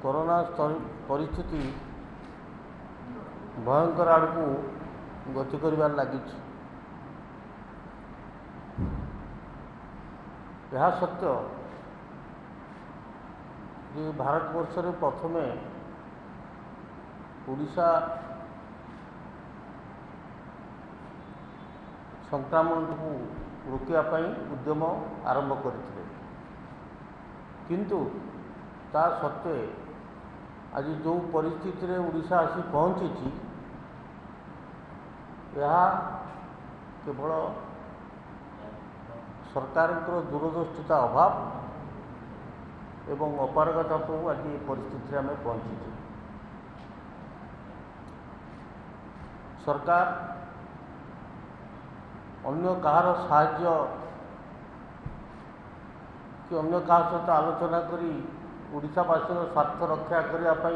Corona परिस्थिति भयंकर आड़ को गति कर लगी। यह सत्य जे भारतवर्ष रे प्रथमे ओडिशा संक्रमण को रोकने उद्यम आरंभ करथिले, किंतु ता सत्वे आज जो परिस्थिति रे ओडिशा आसी पहुँची यह केवल सरकार दूरदृष्टिता अभाव एवं अपारगता को आज ये परिस्थिति आम पहुँची। सरकार अन्य कहार साहाय्य कि अन्य कहा सहित आलोचना करी ओडिशावासी स्वार्थ रक्षा करने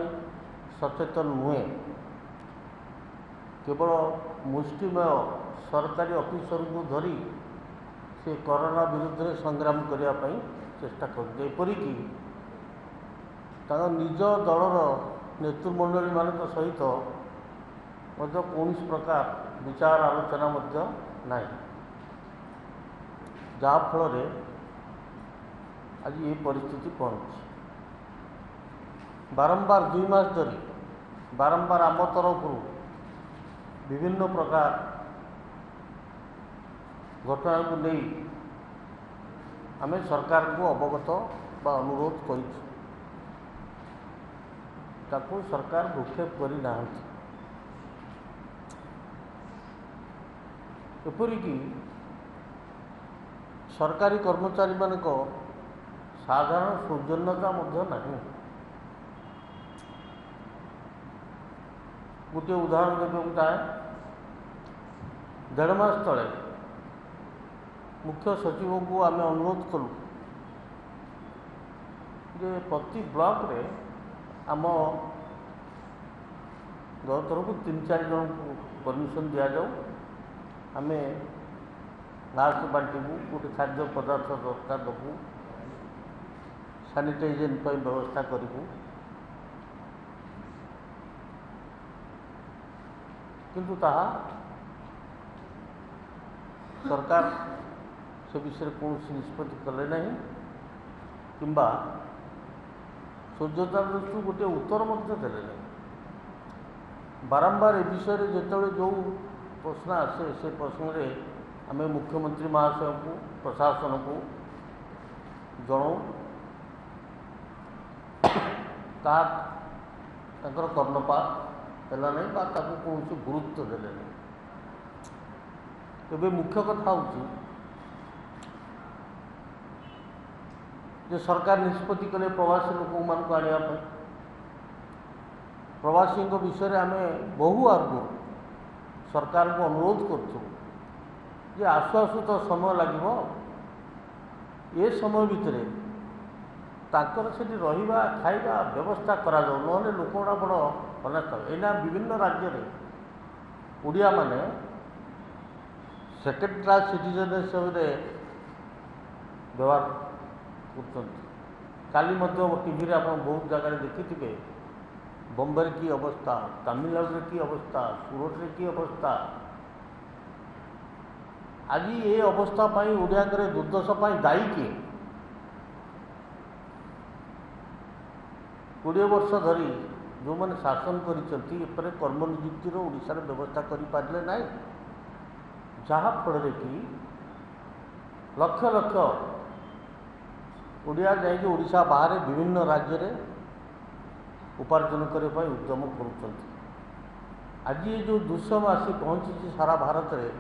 सचेतन नुहे, केवल मुष्टिमय सरकारी ऑफिसर को धरी से कोरोना विरुद्ध में संग्राम करने चेष्टा करपरिकी निज दलर नेतृमंडली मान सहित कौन प्रकार विचार आलोचना ना, जहाँफल आज ये परिस्थिति पहुँची। बारंबार 2 मास धरी बारंबार आम तरफ विभिन्न प्रकार घटना को नहीं आम सरकार को अवगत बा अनुरोध करूँ, सरकार भूक्षेप करना। एपरिकी सरकारी कर्मचारी मान साधारण सौजन्यता नहीं। गोटे उदाहरण देवाक चाहे, 1.5 मास तले मुख्य सचिव को आम अनुरोध कलु जे प्रति ब्लॉक रे आम दल तरफ 3-4 जन को परमिशन दि जाऊ, आम घास बांटू, गोटे खाद्य पदार्थ दरकार देवु, सानिटाइजेशन व्यवस्था करूँ, किंतु ताहा सरकार से विषय कौन निष्पत्ति कले ना कि सोजता दृष्टि गोटे उत्तर दे ना। बारंबार ए विषय जो जो प्रश्न आसे से प्रश्न आम मुख्यमंत्री महाशय को प्रशासन को जनाऊँ, ताकर कर्णपात है नहीं कौन गुरुत्व दे नहीं। तेज मुख्य कथा हूँ जे सरकार निष्पत्ति कले प्रवासी लोक मान आने, प्रवासी विषय आम बहु आगु सरकार को अनुरोध कर आसु आसु तो समय लगे, ये समय भितर ताकर से रहिबा खाइबा व्यवस्था करा जाऊ, नहले लोक गुड़ा बड़ अनाथ। एना विभिन्न राज्य में ओडिया माने सेकेंड क्लास सिटीजन हिसाब से व्यवहार कर। काली टीवी आप बहुत जगह देखिथे बम्बे की अवस्था, तमिलनाडु की अवस्था, सूरत की अवस्था। आज ये अवस्था ओडिया दुर्दशा दायी किए? 20 वर्ष धरी जो मैंने शासन कर कर्म नियुक्तिर ओडिशार व्यवस्था करें ना, जहाँफल कि लक्ष लक्ष ओडिया जाकि ओडिशा बाहर विभिन्न राज्य में उपार्जन करने उद्यम कर। आज ये जो दुष्यम आसी पहुँची सारा भारत में,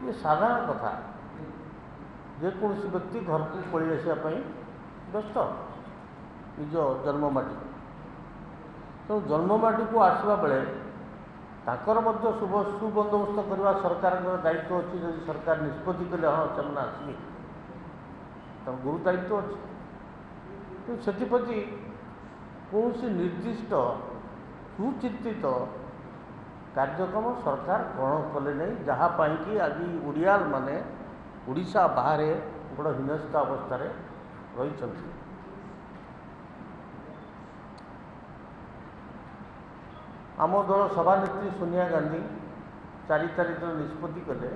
ये साधारण कथा। जेकोसी व्यक्ति घर को पलि आसापी व्यस्त निज जन्ममाटी, तो जन्ममाटी को आसवा बेले ताकर मध्य सुबंदोबस्त करने सरकार दायित्व अच्छी। जब सरकार निष्पत्ति कले हाँ से आसवे तो गुरु दायित्व अच्छे, तो से कौन निर्दिष्ट सुचिंतित कार्यक्रम सरकार ग्रहण कले नहीं, जहाँपाई कि आज ओडिया माने ओडिशा बाहर बड़ हिनस्थ अवस्था रही। आम दल सभानेत्री सोनिया गांधी 4 तारिख दिन निष्पत्ति कले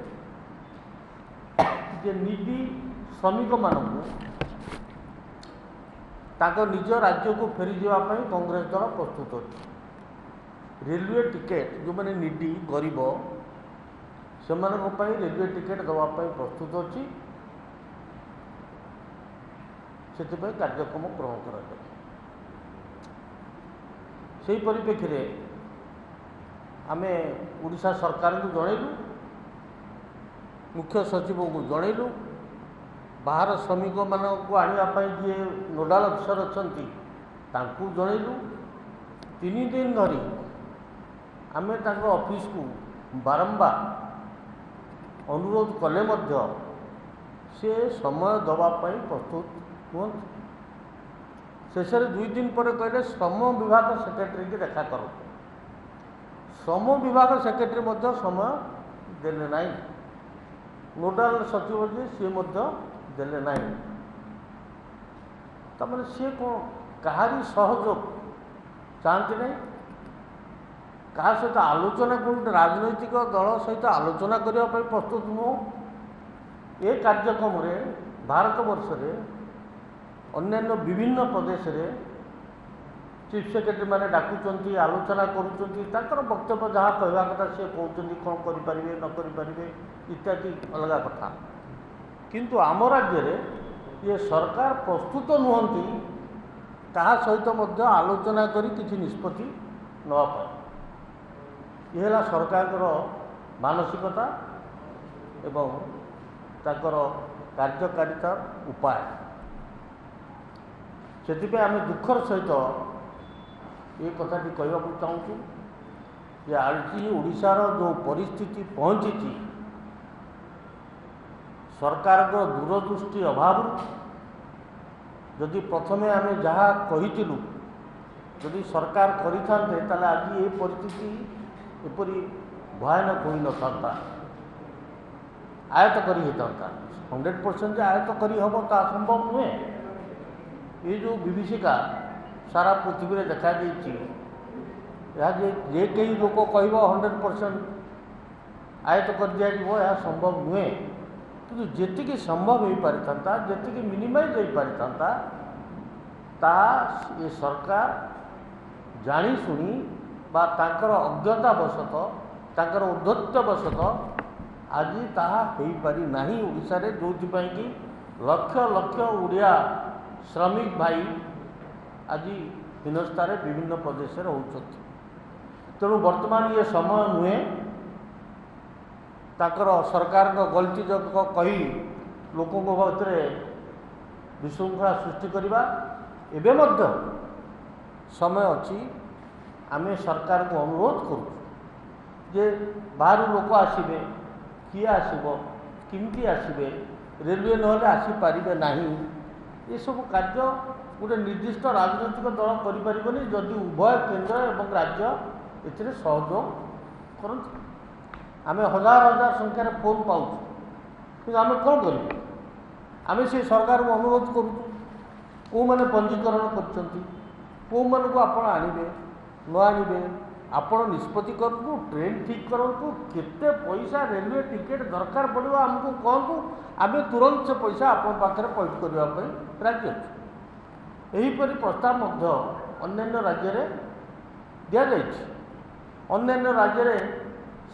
जे निडी श्रमिक मानक निज राज्य को फेरी जावाई कांग्रेस दल प्रस्तुत अच्छे। रेलवे टिकेट जो मैंने निडी गरीब से रेलवे टिकेट देवाई प्रस्तुत अच्छी से कार्यक्रम ग्रहण कर परिप्रेक्षी में आमे उड़ीसा सरकार को जनइलु मुख्य सचिव को जनइलु बाहर श्रमिक मानक आने जी नोडाल अफिसर अच्छा जनइलु 3 दिन धरी आमे ऑफिस को बारंबार अनुरोध कले से समय दवापाई प्रस्तुत हूँ। शेष 2 दिन पर कहले श्रम विभाग सेक्रेटरी की देखा करो। श्रम विभाग सेक्रेटरी समय देले नहीं, नोडाल सचिव जी सी देले नहीं। तमें सी कौन कहारी सहयोग चाहती नहीं, क्या सहित आलोचना कौन राजनैतिक दल सहित आलोचना करने प्रस्तुत नुह। ये कार्यक्रम भारत वर्ष में अन्यान्य विभिन्न प्रदेश रे चीफ सेक्रेटरी मैंने डाकुंट आलोचना कर वक्तव्य जहाँ कहवा कथा सी कहते कौन करें न करें इत्यादि अलग कथा। किंतु आम राज्य में ये सरकार प्रस्तुत नुहति ता सहित आलोचना करी किसी निष्पत्ति नवापाई। ये है सरकार मानसिकता एवं ताकर कार्यकारिता उपाय। से आम दुखर सहित ये कथा कहवा चाहूँ कि आज ओडिशार जो परिस्थिति पहुँची सरकार को दूरदृष्टि अभाव जदि प्रथमे आम जहाँ कहीलु जदि सरकार करें आज ये परिस्थिति एपरी भयानक हो न था। आयत करी 100% आयत करी हम ता संभव नुहे। ये जो विभीषिका सारा पृथ्वी में देखा जे कई लोक कह 100% आयत कर दिया यह संभव नुहे। कि जी संभव हो पारि था जी मिनिमाइज हो पारि था ये सरकार जाशुणी ताकर अज्ञतावशत ताकर औद्धत्यवशत आज ताहा हो पारि नाही। ओडिशा रे जो कि लक्ष लक्ष ओडिया श्रमिक भाई आज हिनस्तार विभिन्न प्रदेश रोचते। तेणु वर्तमान ये समय नुहे ताकर सरकार गलती जक कही लोकों भीतर विशृंखला सृष्टि करवा। एवं समय अच्छी आम सरकार को अनुरोध करूँ जे बाहर लोक आसबे किए आसब किमती आसबे रेलवे नहले आसीपारे ना। ये सब कार्य गोटे निर्दिष्ट राजनैतिक दल करें जदि उभय केंद्र एवं राज्य ए सहयोग करते। आम हजार हजार संख्यार फोन पाऊँ कि आम कौन करूँ आम से सरकार को अनुरोध करूँ कौ मैंने पंजीकरण कर आणवे न आणवे आपण निष्पत्ति करूँ ट्रेन ठीक करूँ केते पैसा रेलवे टिकेट दरकार पड़ो आमको कहतु आम तुरंत से पैसा आपण पाखे पैठ करने राजी अच्छे। यहीपरि प्रस्ताव अन्य राज्य में दि जाए। अन्य राज्य में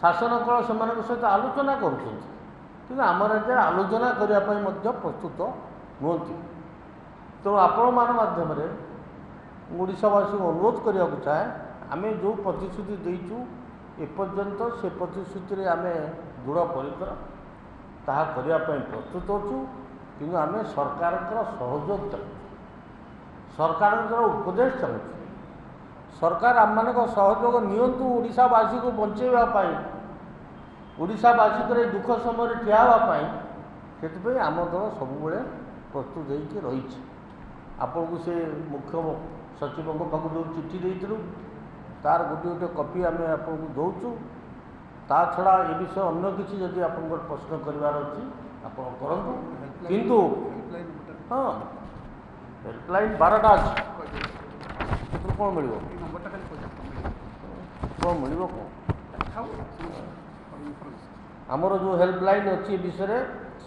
शासन कल से सहित आलोचना कर आम राज्य आलोचना करने प्रस्तुत नुहति। तेणु आपण मान माध्यम ओडिशावासी को अनुरोध करने को चाहे आम जो प्रतिश्रुति देचु एपर्यंत से प्रतिश्रुति आम दृढ़ परिकर ताहा करने प्रस्तुत अच्छु। कि आम सरकार सहयोग चाहूँ सरकार उपदेश चाहूँ सरकार आम मान सहयोग नियंतु ओडिशावासी को बंचेवाई ओडिशावासी को दुख समय ठियावाई से आम दल सब प्रस्तुत होकर रही। आपन को से मुख्य सचिव पाक जो चिठी देलु तार गोटे गोटे कॉपी आम आपको दौचु। ता छड़ा ए विषय अन्य किसी जदि आप प्रश्न करार अच्छी आप करूँ किंतु हाँ हेल्पलाइन 12टा अच्छी कौन मिल ଆପଣ ମିଳିବ କ'ଣ? ଆମର ଯେଉଁ ହେଲ୍ପଲାଇନ୍ ଅଛି ଏ ବିଷୟରେ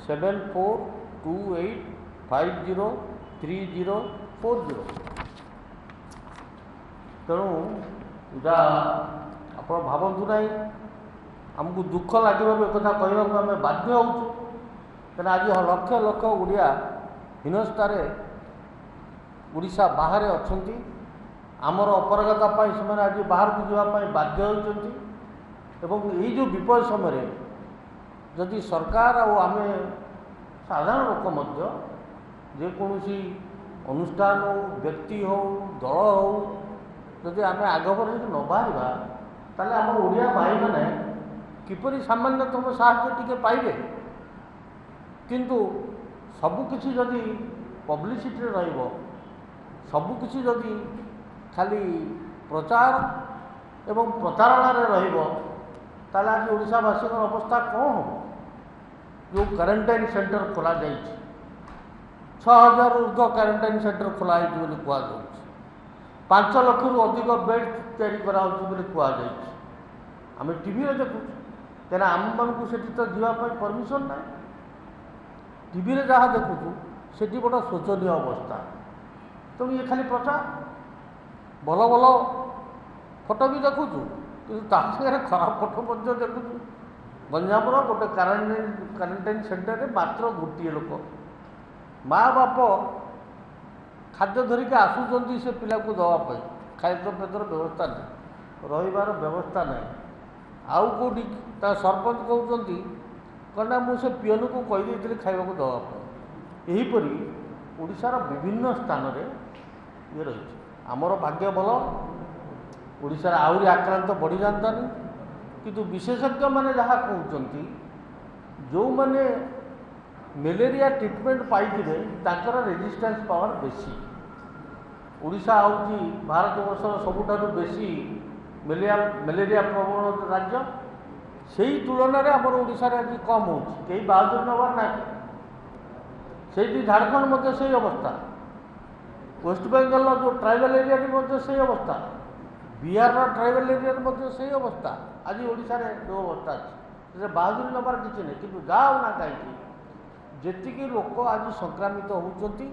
7428503040। ତେଣୁ ଏଇଟା ଆପଣ ଭାବନ୍ତୁ ନାହିଁ, ଆମକୁ ଦୁଃଖ ଲାଗିବାକୁ ଏକଥା କହିବାକୁ ଆମେ ବାଧ୍ୟ ହେଉଛୁ। କାରଣ ଆଜି ଲକ୍ଷ ଲକ୍ଷ ଓଡ଼ିଆ ହୀନସ୍ତାରେ ଓଡ଼ିଶା ବାହାରେ ଅଛନ୍ତି। ଆମର ଅପାରଗତା ପାଇଁ ସେମାନେ ଆଜି ବାହାରକୁ ଯିବା ପାଇଁ ବାଧ୍ୟ ହେଉଛନ୍ତି। ଏବଂ ଏଇ ଯେଉଁ ବିପଦ ସମୟରେ ଯଦି ସରକାର ଆଉ ଆମେ ସାଧାରଣ ଲୋକ ମଧ୍ୟ ଯେକୌଣସି ଅନୁଷ୍ଠାନ ହେଉ, ବ୍ୟକ୍ତି ହେଉ, ଦଳ ହେଉ, ଯଦି ଆମେ ଆଗଭର ଯଦି ନ ବାହାରିବା, ତାହେଲେ ଆମ ଓଡ଼ିଆ ଭାଇମାନେ କିପରି ସାମାନ୍ୟତମ ସାହାଯ୍ୟ ଟିକେ ପାଇବେ? କିନ୍ତୁ ସବୁକିଛି ଯଦି ପବ୍ଲିସିଟିରେ ରହିବ, ସବୁକିଛି ଯଦି ଖାଲି ପ୍ରଚାର ଏବଂ ପ୍ରତାରଣାରେ ରହିବ, ତାହେଲେ ଆଜି ଓଡ଼ିଶାବାସୀଙ୍କର ଅବସ୍ଥା କ'ଣ ହେବ? ଯେଉଁ କ୍ୱାରେଣ୍ଟାଇନ୍ ସେଣ୍ଟର ଖୋଲାଯାଇଛି, 6000ରୁ ଉର୍ଦ୍ଧ୍ୱ କ୍ୱାରେଣ୍ଟାଇନ୍ ସେଣ୍ଟର ଖୋଲା ହେଇଛି ବୋଲି କୁହାଯାଉଛି। 5 ଲକ୍ଷରୁ ଅଧିକ ବେଡ୍ ତିଆରି କରାହେଉଛି ବୋଲି କୁହାଯାଇଛି। ଆମେ ଟିଭିରେ ଦେଖୁଛୁ, କାହିଁକିନା ଆମମାନଙ୍କୁ ସେଠି ତ ଯିବା ପାଇଁ ପରମିସନ୍ ନାହିଁ। ଟିଭିରେ ଯାହା ଦେଖୁଛୁ ସେଠି ବଡ଼ ଶୋଚନୀୟ ଅବସ୍ଥା। ତେଣୁ ଇଏ ଖାଲି ପ୍ରଚାର, ଭଲ ଭଲ ଫଟୋ ବି ଦେଖୁଛୁ, କିନ୍ତୁ ତା ସାଙ୍ଗରେ ଖରାପ ଫଟୋ ମଧ୍ୟ ଦେଖୁଛୁ। ଗଞ୍ଜାମର ଗୋଟେ କ୍ୱାରେଣ୍ଟାଇନ୍ ସେଣ୍ଟରରେ ମାତ୍ର ଗୋଟିଏ ଲୋକ, ମା' ବାପ ଖାଦ୍ୟ ଧରିକି ଆସୁଛନ୍ତି ସେ ପିଲାକୁ ଦେବା ପାଇଁ, ଖାଦ୍ୟ ପେଦର ବ୍ୟବସ୍ଥା ନାହିଁ, ରହିବାର ବ୍ୟବସ୍ଥା ନାହିଁ। ଆଉ କେଉଁଠି ତା ସରପଞ୍ଚ କହୁଛନ୍ତି କ'ଣ ନା ମୁଁ ସେ ପିଅନକୁ କହିଦେଇଥିଲି ଖାଇବାକୁ ଦେବା ପାଇଁ। ଏହିପରି ଓଡ଼ିଶାର ବିଭିନ୍ନ ସ୍ଥାନରେ ଇଏ ରହିଛି। ଆମର ଭାଗ୍ୟ ଭଲ, ଓଡ଼ିଶାରେ ଆହୁରି ଆକ୍ରାନ୍ତ ବଢ଼ିଯାଆନ୍ତାନି। କିନ୍ତୁ ବିଶେଷଜ୍ଞମାନେ ଯାହା କହୁଛନ୍ତି, ଯେଉଁମାନେ ମ୍ୟାଲେରିଆ ଟ୍ରିଟମେଣ୍ଟ ପାଇଥିବେ ତାଙ୍କର ରେଜିଷ୍ଟାନ୍ସ ପାୱାର ବେଶୀ। ଓଡ଼ିଶା ହେଉଛି ଭାରତବର୍ଷର ସବୁଠାରୁ ବେଶୀ ମ୍ୟାଲେରିଆ ପ୍ରବଣ ରାଜ୍ୟ। ସେଇ ତୁଳନାରେ ଆମର ଓଡ଼ିଶାରେ ଆଜି କମ୍ ହେଉଛି, କେହି ବାହାଦୁର ନେବାର ନାହିଁ। ସେଇଠି ଝାଡ଼ଖଣ୍ଡ ମଧ୍ୟ ସେଇ ଅବସ୍ଥା, ୱେଷ୍ଟବେଙ୍ଗଲର ଯେଉଁ ଟ୍ରାଇବାଲ୍ ଏରିଆରେ ମଧ୍ୟ ସେଇ ଅବସ୍ଥା, ବିହାରର ଟ୍ରାଇବାଲ୍ ଏରିଆରେ ମଧ୍ୟ ସେଇ ଅବସ୍ଥା। ଆଜି ଓଡ଼ିଶାରେ ଯେଉଁ ଅବସ୍ଥା ଅଛି, ସେ ବାହାଦୁରୀ ନେବାର କିଛି ନାହିଁ। କିନ୍ତୁ ଯାହା ହଉ ନା କାହିଁକି ଯେତିକି ଲୋକ ଆଜି ସଂକ୍ରାମିତ ହେଉଛନ୍ତି,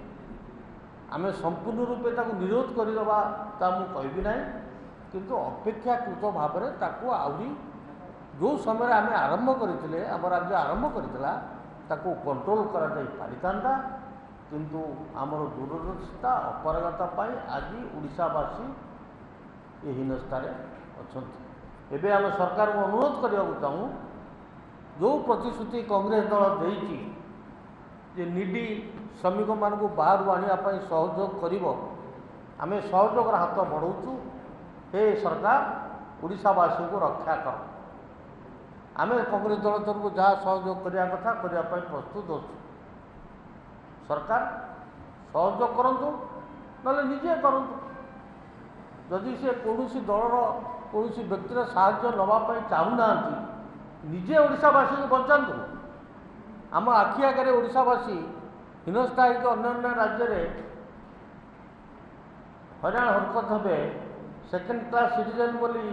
ଆମେ ସମ୍ପୂର୍ଣ୍ଣ ରୂପେ ତାକୁ ନିରୋଧ କରିଦେବା ତା ମୁଁ କହିବି ନାହିଁ, କିନ୍ତୁ ଅପେକ୍ଷାକୃତ ଭାବରେ ତାକୁ ଆହୁରି ଯେଉଁ ସମୟରେ ଆମେ ଆରମ୍ଭ କରିଥିଲେ, ଆମ ରାଜ୍ୟ ଆରମ୍ଭ କରିଥିଲା, ତାକୁ କଣ୍ଟ୍ରୋଲ କରାଯାଇ ପାରିଥାନ୍ତା। କିନ୍ତୁ ଆମର ଦୂରଦର୍ଶିତା ଅପାରଗତା ପାଇଁ ଆଜି ଓଡ଼ିଶାବାସୀ ଏ ହୀନସ୍ଥାରେ ଅଛନ୍ତି। ଏବେ ଆମେ ସରକାରଙ୍କୁ ଅନୁରୋଧ କରିବାକୁ ଚାହୁଁ, ଯେଉଁ ପ୍ରତିଶ୍ରୁତି କଂଗ୍ରେସ ଦଳ ଦେଇଛି ଯେ ନିଡି ଶ୍ରମିକମାନଙ୍କୁ ବାହାରୁ ଆଣିବା ପାଇଁ ସହଯୋଗ କରିବ, ଆମେ ସହଯୋଗର ହାତ ବଢ଼ାଉଛୁ। ହେ ସରକାର, ଓଡ଼ିଶାବାସୀଙ୍କୁ ରକ୍ଷା କର। ଆମେ କଂଗ୍ରେସ ଦଳ ତରଫରୁ ଯାହା ସହଯୋଗ କରିବା କଥା କରିବା ପାଇଁ ପ୍ରସ୍ତୁତ ଅଛୁ। ସରକାର ସହଯୋଗ କରନ୍ତୁ, ନହେଲେ ନିଜେ କରନ୍ତୁ। ଯଦି ସେ କୌଣସି ଦଳର କୌଣସି ବ୍ୟକ୍ତିର ସାହାଯ୍ୟ ନେବା ପାଇଁ ଚାହୁଁନାହାନ୍ତି, ନିଜେ ଓଡ଼ିଶାବାସୀଙ୍କୁ ବଞ୍ଚାନ୍ତୁ। ଆମ ଆଖି ଆଗରେ ଓଡ଼ିଶାବାସୀ ହୀନସ୍ଥା ହେଇକି ଅନ୍ୟାନ୍ୟ ରାଜ୍ୟରେ ହଇରାଣ ହରକତ ହେବେ, ସେକେଣ୍ଡ କ୍ଲାସ୍ ସିଟିଜେନ୍ ବୋଲି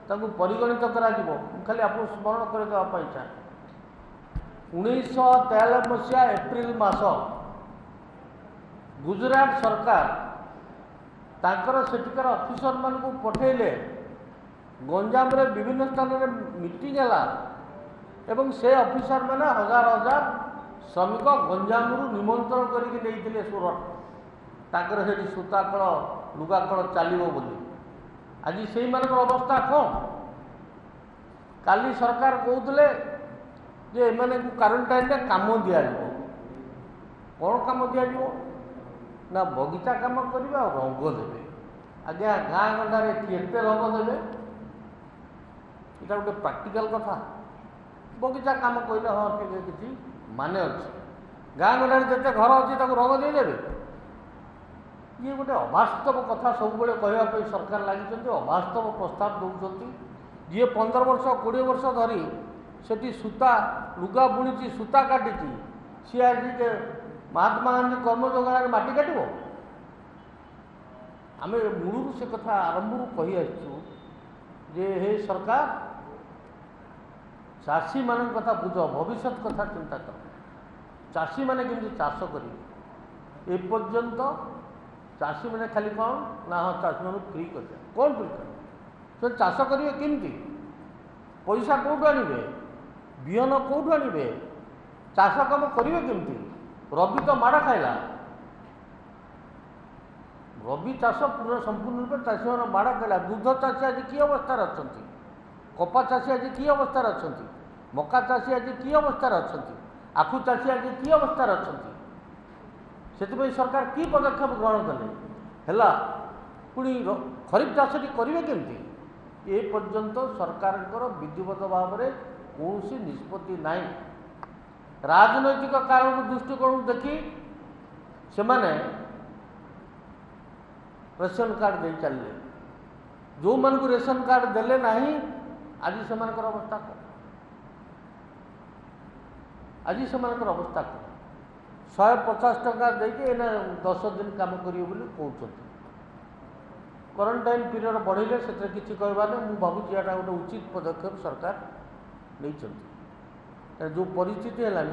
ତାଙ୍କୁ ପରିଗଣିତ କରାଯିବ। ମୁଁ ଖାଲି ଆପଣଙ୍କୁ ସ୍ମରଣ କରିଦେବା ପାଇଁ ଚାହେଁ, 1993 ମସିହା ଏପ୍ରିଲ ମାସ ଗୁଜରାଟ ସରକାର ତାଙ୍କର ସେଠିକାର ଅଫିସରମାନଙ୍କୁ ପଠାଇଲେ। ଗଞ୍ଜାମରେ ବିଭିନ୍ନ ସ୍ଥାନରେ ମିଟିଂ ହେଲା ଏବଂ ସେ ଅଫିସରମାନେ ହଜାର ହଜାର ଶ୍ରମିକ ଗଞ୍ଜାମରୁ ନିମନ୍ତ୍ରଣ କରିକି ନେଇଥିଲେ ସୁରଟ, ତାଙ୍କର ସେଠି ସୂତାକଳ ଲୁଗାକଳ ଚାଲିବ ବୋଲି। ଆଜି ସେଇମାନଙ୍କର ଅବସ୍ଥା କ'ଣ? କାଲି ସରକାର କହୁଥିଲେ ଯେ ଏମାନଙ୍କୁ କ୍ୱାରେଣ୍ଟାଇନ୍ରେ କାମ ଦିଆଯିବ। କ'ଣ କାମ ଦିଆଯିବ ନା ବଗିଚା କାମ କରିବେ ଆଉ ରଙ୍ଗ ଦେବେ। ଆଜ୍ଞା, ଗାଁ ଗଣ୍ଡାରେ କେତେ ରଙ୍ଗ ଦେବେ? ଏଇଟା ଗୋଟେ ପ୍ରାକ୍ଟିକାଲ କଥା। ବଗିଚା କାମ କହିଲେ ହଁ ଟିକେ କିଛି ମାନେ ଅଛି। ଗାଁ ଗଣ୍ଡାରେ ଯେତେ ଘର ଅଛି ତାକୁ ରଙ୍ଗ ଦେଇଦେବେ। ଇଏ ଗୋଟେ ଅବାସ୍ତବ କଥା ସବୁବେଳେ କହିବା ପାଇଁ ସରକାର ଲାଗିଛନ୍ତି, ଅବାସ୍ତବ ପ୍ରସ୍ତାବ ଦେଉଛନ୍ତି। ଯିଏ 15 ବର୍ଷ 20 ବର୍ଷ ଧରି ସେଠି ସୂତା ଲୁଗା ବୁଣିଛି, ସୂତା କାଟିଛି, ସିଏ ଆଜି ମହାତ୍ମା ଗାନ୍ଧୀ କର୍ମ ଯୋଗାଣରେ ମାଟି କାଟିବ? ଆମେ ମୂଳରୁ ସେ କଥା ଆରମ୍ଭରୁ କହି ଆସିଛୁ जे हे सरकार चाषी मान कथा बुझ भविष्य कथा चिंता कर चाषी मैंने केमती चाष करेंगे एपर्यंत चाषी मैंने खाली कौन ना हाँ चाषी मान फ्री कर कौन फ्री कर चाष करेंगे केमती पैसा कौटू आनबे बिहन कौटू आनबे चाष कम करेंगे केमती रबी तो माड़ खाइला रबी चाष पूर्ण संपूर्ण रूप चाषी मैंने माड़ खाइला दुग्ध चाषी आज कि अवस्था अच्छा कपा चाषी आज कि अवस्था अच्छा मका चाषी आज कि अवस्था अच्छा आखु चाषी आज कि अवस्था अच्छा से सरकार कि पदक्षेप ग्रहण कले है पुणी खरीफ चाषटी करेंगे केमती ए पर्यंत सरकार विधिवत भाव में कौन निष्पत्ति नाई राजनैतिक कारण दृष्टिकोण देखी से माने रेशन कार्ड दे चलिए जो मन को रेशन कार्ड देले नहीं आज से अवस्था कौन आज से अवस्था कौन 150 टका देके 10 दिन काम करिए बोली कहते क्वारंटाइन पीरियड बढ़े से किसी कहबार नहीं मुझे भावुँ यहाँ गोटे उचित पदक्षेप सरकार नहीं जो परिस्थिति है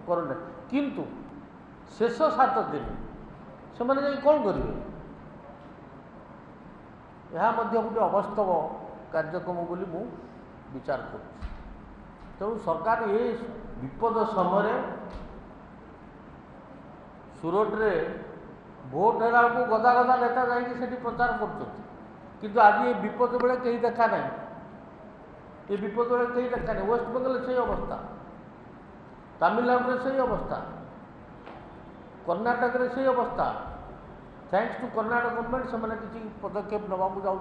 क्वारंटाइन किंतु शेष 7 दिन से मैंने कौन करेंगे यह गोटे अवास्तव कार्यक्रम बोली मु विचार कर तेणु सरकार ये विपद समय सूरत रे भोट है गदा गदा नेता जाकि प्रचार कर आज ये विपद बेले कहीं देखा ना ये विपद बेले कहीं देखा नहीं वेस्ट बेंगल से अवस्था तमिलनाडु में से अवस्था कर्णाटक में से अवस्था थैंक्स टू कर्णाटक गवर्नमेंट से किसी पदक्षेप नवाक जाऊँ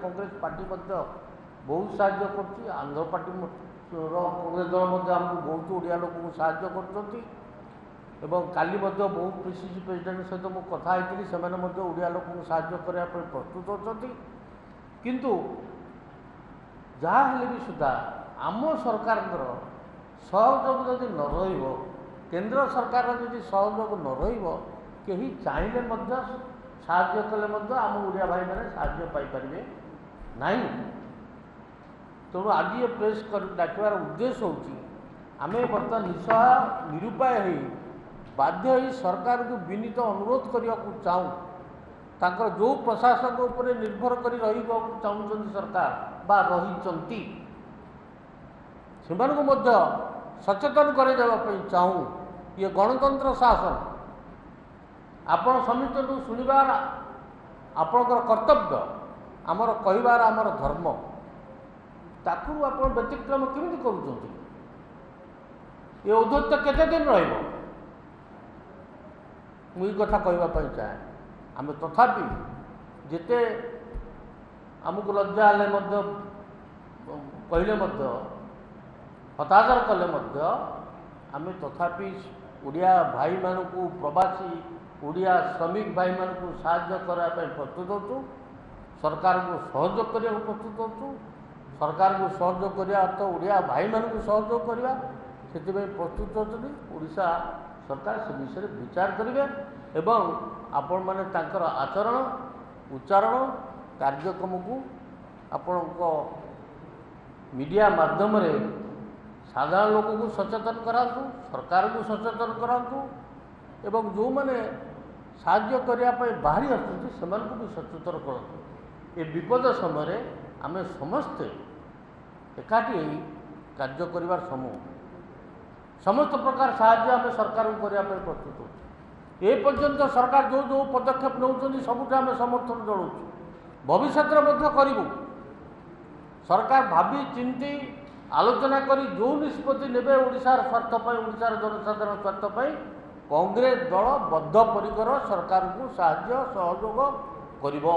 कांग्रेस पार्टी बहुत साहय कर आंध्र पार्टी कांग्रेस दल आमको बहुत ओडिया लोक साहय कर काली बहुत पीसीसी प्रेसिडेंट सहित मुझे कथा से ओडिया लोक साहय करने प्रस्तुत अच्छा किंतु जहाँ हेले भी सुधा आम सरकार सहयोग जदि न रहिबो केंद्र सरकार जदि सहयोग न रहिबो कहीं चाहिए साहय कले आम ओडिया भाई मैंने साहय पाइपर नहीं तेणु आज ये प्रेस डाकबार उद्देश्य होमें बर्तमान निसहाय निरुपाय हो बाध्य सरकार को विनीत अनुरोध करने को चाहूँ तांकर जो प्रशासन उपर निर्भर कर चाहूँ सरकार बा रही से सचेतन करवाई चाहूँ ये गणतंत्र शासन आपण समस्त शुणवार आपणकर कर्तव्य आमर कहबार आमर धर्म ताकू आप व्यतिक्रम केमी कर ये औद्धत्य केते दिन रहिबो मुई कथा कहवाई चाहे आम तथापि जिते आमको लज्जा हेले कहले हतादर कले आम तथापि ओडिया भाई मानक प्रवासी ओडिया श्रमिक भाई मानक साहाय्य करने प्रस्तुत होचु सरकार को सहयोग करने प्रस्तुत होचु सरकार को सहयोग करने तो ओडिया भाई मानक सहयोग करवा से प्रस्तुत होती ओडिशा सरकार से विषय विचार करेंगे एवं आपण मैंने तांकर आचरण उच्चारण कार्यक्रम को आपण मीडिया माध्यम रे साधारण लोक को सचेतन करातु सरकार को सचेतन करातु एवं जो मैंने साहाय्य करने बाहरी आसुँच से भी सचेतन करूँ ये विपद समय आम समस्ते एकाठी कार्य करिवार समूह समस्त प्रकार साहाय्य आम सरकार को करने प्रस्तुत हो ए पर्यंत सरकार जो जो पदक्षेप नौ सबुठ आम समर्थन जनाऊँ भविष्य करूँ सरकार भावी चिंती आलोचना करी जो निष्पत्ति नेबे ओडिशार स्वार्थपाई ओडिशार जनसाधारण स्वार्थपाई कांग्रेस दल बद्धपरिकर सरकार को साहाय्य सहयोग करिबो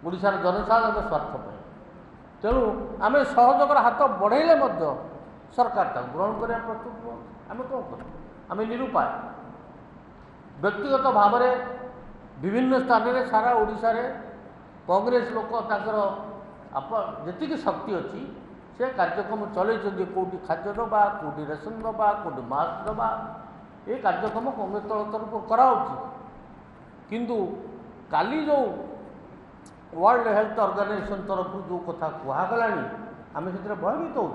ओडिशार जनसाधारण स्वार्थपाई तेणु आम सहयोगर हाथ बढ़ेले सरकार ग्रहण करने प्रस्तुत आम कौन कर आम निरुपाय व्यक्तिगत भाव में विभिन्न स्थान में सारा ओडिशा रे कांग्रेस लोक जी शक्ति अच्छी से कार्यक्रम चलते कौटी खाद्य दबा कौटी रेशन दबा कौटी मास्क दबा ये कार्यक्रम कांग्रेस दल तरफ कराऊँच किंतु काली जो वर्ल्ड हेल्थ ऑर्गेनाइजेशन तरफ जो कथा कहगला आम से भयभीत हो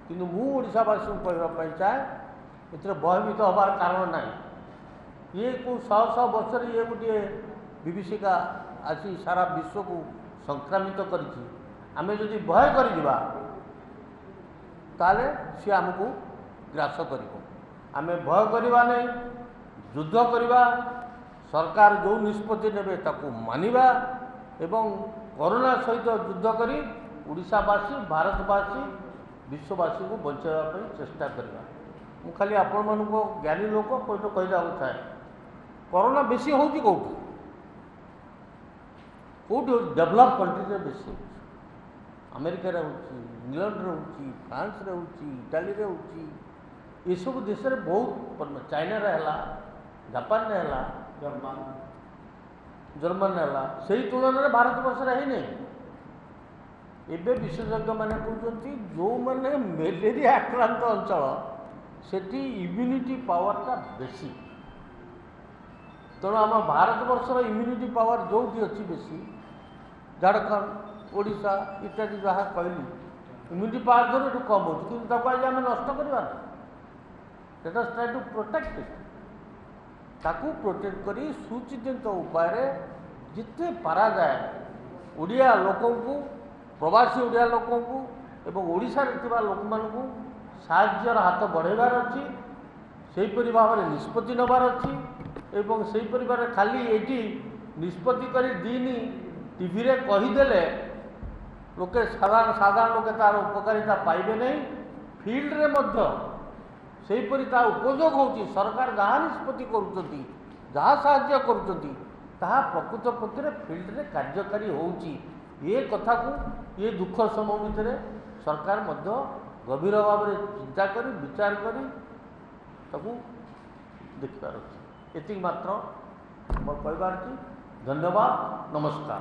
कि मुशावासी कहवाई चाहे ये भयभीत हबार कारण ना ये को शह शह वर्ष ये गोटे विभीषिका आसी सारा विश्व को संक्रामित करें जदि भय कर सी आमको ग्रास कर आम भय करवा नहीं युद्ध करवा सरकार जो निष्पत्ति नेबे ताकू मानिबा एवं कोरोना सहित युद्ध करी ओडिशावासी भारतवासी विश्ववासी को बचाइवाई चेष्टा करवा मु खाली आपण मानक ज्ञानी लोक कोई कहला चाहे कोरोना बेसी होची कोठी कोठी डेवलप कंट्री बेसी अमेरिका रे होची इंग्लैंड रे होची फ्रांस रे होची इटाली रे होची ये सब देश रे बहुत चाइना रे हला जापान रे हला जर्मन है से तुलन में भारत वर्ष है नहीं एवं विशेषज्ञ मैंने कहते जो मैंने मलेरिया आक्रांत अंचल सेठी इम्यूनिटी पावरटा बेसी तेणु आम भारत वर्षर इम्यूनिटी पावर जो अच्छी बेसी झारखंड ओडिशा इत्यादि जहाँ कहली इम्यूनिटी पावर जो कम हो आज आम नष्ट करवा ट्राई टू प्रोटेक्ट इट ताकू प्रोटेक्ट करी सुचिंतित उपाय जिते पारा जाए ओडिया लोकों को प्रवासी ओडिया लोकों को एवं ओडिशा रे थिबा लोक मानकू साहाय्यर हाथ बढ़ेबार अच्छी सेहीपरि भाव में निष्पत्ति नबार अच्छी एवं सेहीपरि भाव खाली एटी निष्पत्ति करी दीनी टीवी रे कहीदेले लोके साधारण लोके तार उपकारिता पाइबे नहीं फील्ड रे मध्य सेहीपरि ता उपयोग होची सरकार जहाँ निष्पत्ति करुचंती जहाँ साहाय्य करुचंती ताहा प्रकृत पक्षे फील्ड रे कार्यकारी होची ये कथा को ये दुख समय भितर सरकार मध्य गभीर भाव में चिंता करी विचार करी ताकू देखिबार अछि एति मात्र मोर कहबार अछि धन्यवाद नमस्कार।